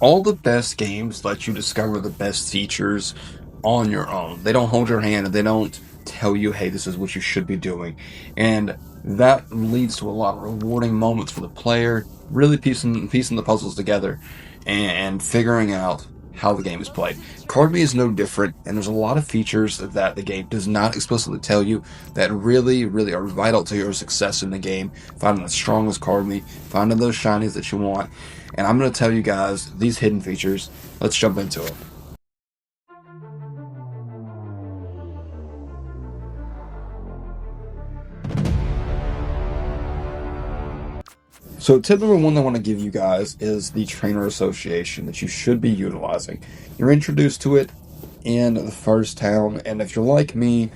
All the best games let you discover the best features on your own. They don't hold your hand and they don't tell you, hey, this is what you should be doing. And that leads to a lot of rewarding moments for the player, really piecing the puzzles together and figuring out how the game is played. Kardmi is no different, and there's a lot of features that the game does not explicitly tell you that really, really are vital to your success in the game. Finding the strongest Kardmi, finding those shinies that you want, and I'm going to tell you guys these hidden features. Let's jump into it. So tip number one that I want to give you guys is the trainer association that you should be utilizing. You're introduced to it in the first town, and if you're like me,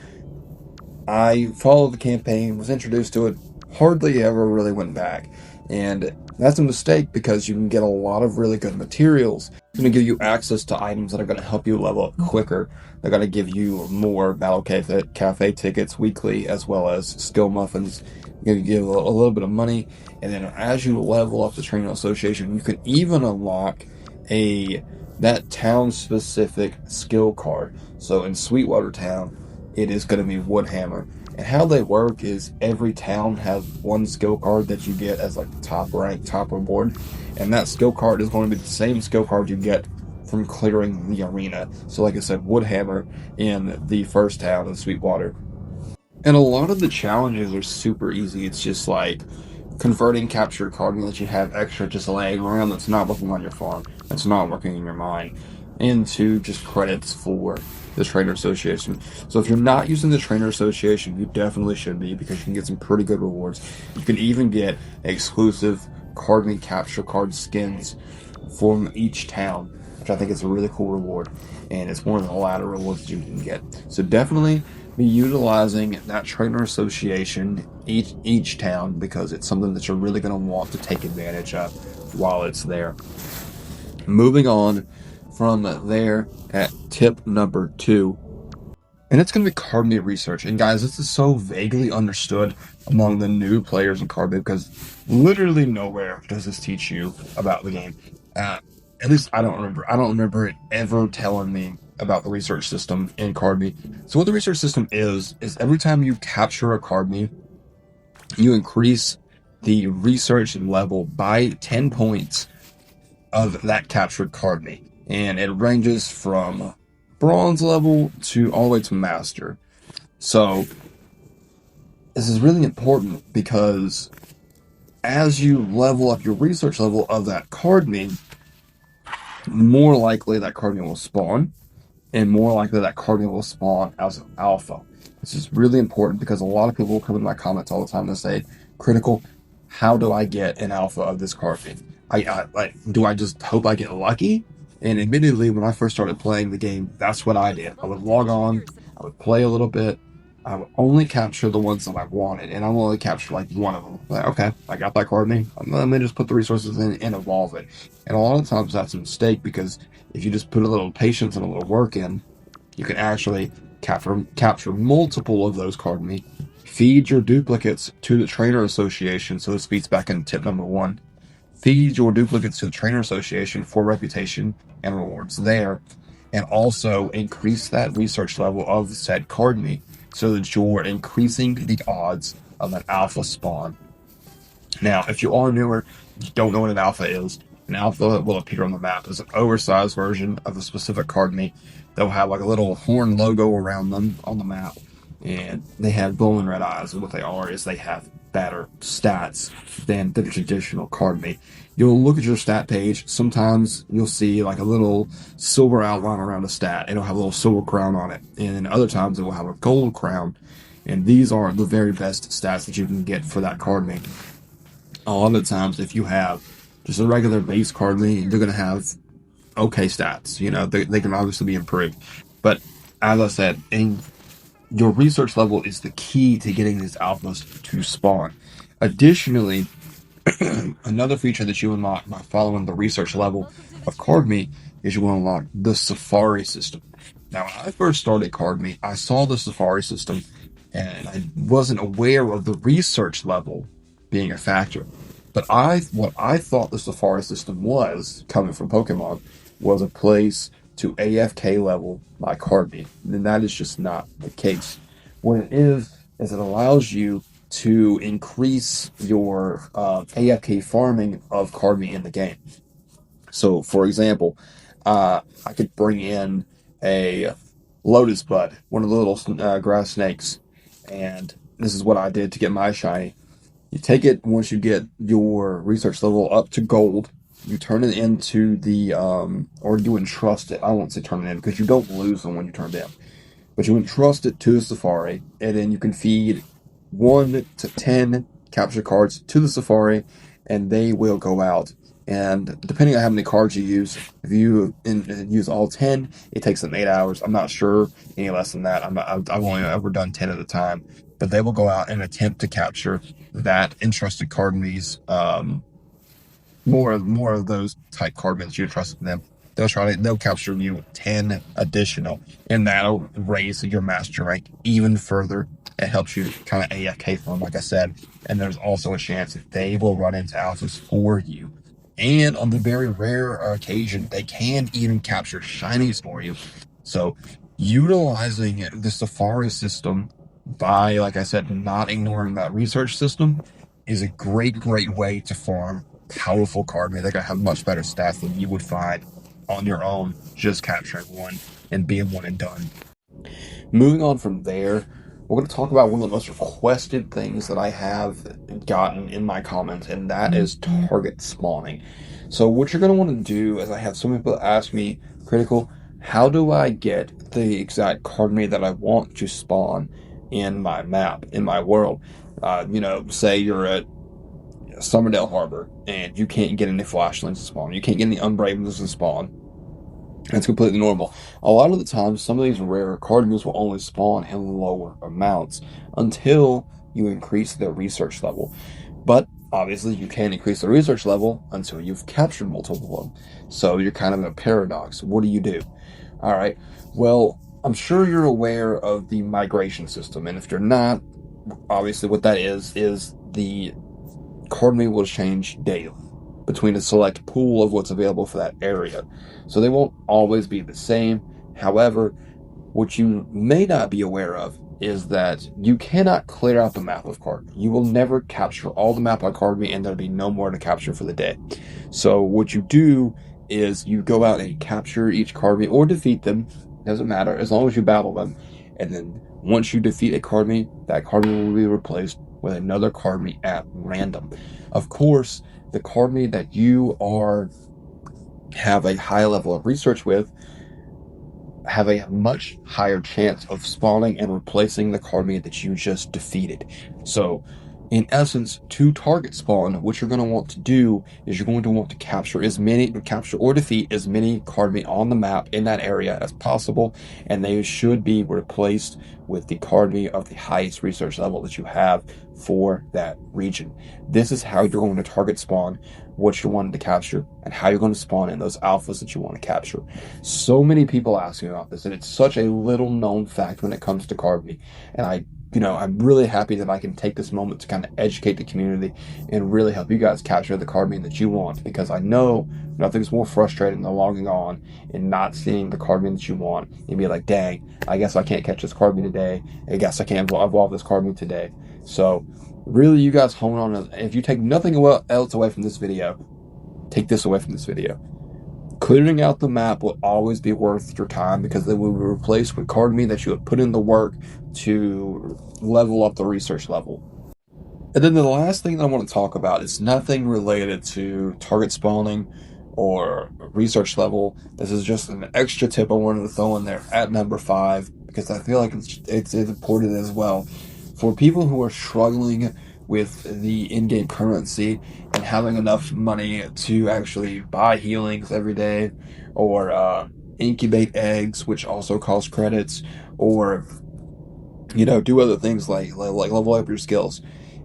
I followed the campaign, was introduced to it, hardly ever really went back. And that's a mistake because you can get a lot of really good materials. It's going to give you access to items that are going to help you level up quicker. They're going to give you more Battle Cafe tickets weekly, as well as skill muffins. Going to give a little bit of money. And then as you level up the training association, you can even unlock that town-specific skill card. So in Sweetwater Town, it is going to be Woodhammer. And how they work is every town has one skill card that you get as like the top rank, top reward. And that skill card is going to be the same skill card you get from clearing the arena. So like I said, Woodhammer in the first town in Sweetwater. And a lot of the challenges are super easy. It's just like converting captured card that you have extra just laying around that's not working on your farm, that's not working in your mine, into just credits for the Trainer Association. So if you're not using the Trainer Association, you definitely should be, because you can get some pretty good rewards. You can even get exclusive Kardmi capture card skins from each town, which I think is a really cool reward, and it's one of the latter rewards that you can get. So definitely be utilizing that Trainer Association each town, because it's something that you're really going to want to take advantage of while it's there. Moving on from there at tip number 2, and it's going to be Kardmi Research. And guys, this is so vaguely understood among the new players in Kardmi, because literally nowhere does this teach you about the game. At least I don't remember. I don't remember it ever telling me about the research system in Kardmi. So what the research system is every time you capture a Kardmi, you increase the research level by 10 points of that captured Kardmi. And it ranges from bronze level to all the way to master. So this is really important, because as you level up your research level of that Kardmi, more likely that Kardmi will spawn, and more likely that Kardmi will spawn as an alpha. This is really important, because a lot of people will come in my comments all the time and say, Critical, how do I get an alpha of this Kardmi? Do I just hope I get lucky? And admittedly, when I first started playing the game, that's what I did. I would log on, I would play a little bit, I would only capture the ones that I wanted, and I would only capture like one of them. Like, okay, I got that Kardmi. Let me just put the resources in and evolve it. And a lot of times that's a mistake, because if you just put a little patience and a little work in, you can actually capture multiple of those Kardmi. Feed your duplicates to the Trainer Association. So this feeds back into tip number 1. Feed your duplicates to the Trainer Association for reputation and rewards there, and also increase that research level of said Kardmi, so that you're increasing the odds of an alpha spawn. Now, if you are newer, you don't know what an alpha is, an alpha will appear on the map as an oversized version of a specific Kardmi. They'll have like a little horn logo around them on the map, and they have glowing red eyes, and what they are is they have better stats than the traditional Kardmi. You'll look at your stat page, sometimes you'll see like a little silver outline around a stat, it'll have a little silver crown on it, and then other times it will have a gold crown, and these are the very best stats that you can get for that Kardmi. A lot of times, if you have just a regular base Kardmi, they're going to have okay stats, they can obviously be improved, but as I said, your research level is the key to getting these alphas to spawn. Additionally, another feature that you unlock by following the research level of Kardmi is you will unlock the Safari system. Now, when I first started Kardmi, I saw the Safari system, and I wasn't aware of the research level being a factor. But what I thought the Safari system was, coming from Pokemon, was a place to AFK level my Kardmi. And that is just not the case. What it is it allows you to increase your AFK farming of Kardmi in the game. So, for example, I could bring in a Lotus Bud, one of the little grass snakes, and this is what I did to get my shiny. You take it once you get your research level up to gold. You turn it into the, or you entrust it. I won't say turn it in because you don't lose them when you turn it in. But you entrust it to the Safari, and then you can feed 1 to 10 capture cards to the Safari, and they will go out. And depending on how many cards you use, if you use all 10, it takes them 8 hours. I'm not sure any less than that. I've only ever done 10 at a time. But they will go out and attempt to capture that entrusted card more of those type cardmen you trust in them. They'll capture you 10 additional, and that'll raise your master rank even further. It helps you kind of AFK for them, like I said. And there's also a chance that they will run into alphas for you. And on the very rare occasion, they can even capture shinies for you. So utilizing the Safari system by, like I said, not ignoring that research system is a great way to farm powerful cardmen. They're going to have much better stats than you would find on your own, just capturing one and being one and done. Moving on from there, we're going to talk about one of the most requested things that I have gotten in my comments, and that is target spawning. So what you're going to want to do is, I have some people ask me, Critical, how do I get the exact Kardmi that I want to spawn in my map, in my world? Say you're at Summerdale Harbor and you can't get any flashlings to spawn. You can't get any unbravens to spawn. That's completely normal. A lot of the times, some of these rare Kardmis will only spawn in lower amounts until you increase their research level. But obviously, you can't increase the research level until you've captured multiple of them. So you're kind of in a paradox. What do you do? All right. Well, I'm sure you're aware of the migration system. And if you're not, obviously what that is the Kardmi will change daily between a select pool of what's available for that area. So they won't always be the same. However, what you may not be aware of is that you cannot clear out the map of Kardmi. You will never capture all the map on Kardmi, and there'll be no more to capture for the day. So what you do is you go out and capture each Kardmi or defeat them. Doesn't matter, as long as you battle them. And then once you defeat a Kardmi, that Kardmi will be replaced with another Kardmi at random. Of course, the Kardmi that you have a high level of research with have a much higher chance of spawning and replacing the Kardmi that you just defeated. So, in essence, to target spawn, what you're going to want to do is you're going to want to capture or defeat as many Kardmi on the map in that area as possible, and they should be replaced with the Kardmi of the highest research level that you have for that region. This is how you're going to target spawn what you're wanting to capture and how you're going to spawn in those alphas that you want to capture. So many people ask me about this, and it's such a little known fact when it comes to Kardmi, and I'm really happy that I can take this moment to kind of educate the community and really help you guys capture the Kardmi that you want, because I know nothing's more frustrating than logging on and not seeing the Kardmi that you want and be like, dang, I guess I can't catch this Kardmi today. I guess I can't evolve this Kardmi today. So really, you guys hone on. If you take nothing else away from this video, take this away from this video. Clearing out the map will always be worth your time, because they will be replaced with Kardmi that you have put in the work to level up the research level. And then the last thing I want to talk about is nothing related to target spawning or research level. This is just an extra tip I wanted to throw in there at number 5, because I feel like it's important as well. For people who are struggling with the in-game currency and having enough money to actually buy healings every day, or incubate eggs, which also cost credits, or do other things like level up your skills.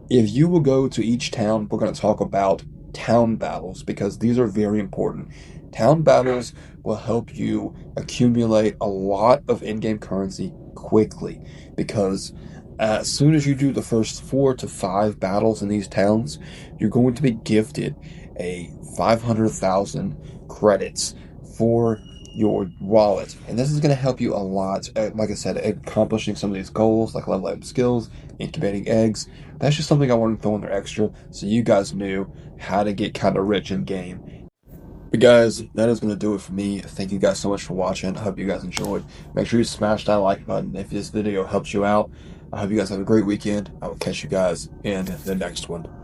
If you will go to each town, we're going to talk about town battles, because these are very important. Town battles will help you accumulate a lot of in-game currency quickly, because As soon as you do the first 4 to 5 battles in these towns, you're going to be gifted a 500,000 credits for your wallet. And this is going to help you a lot, like I said, accomplishing some of these goals, like leveling up skills, incubating eggs. That's just something I wanted to throw in there extra so you guys knew how to get kind of rich in game. But guys, that is going to do it for me. Thank you guys so much for watching. I hope you guys enjoyed. Make sure you smash that like button if this video helps you out. I hope you guys have a great weekend. I will catch you guys in the next one.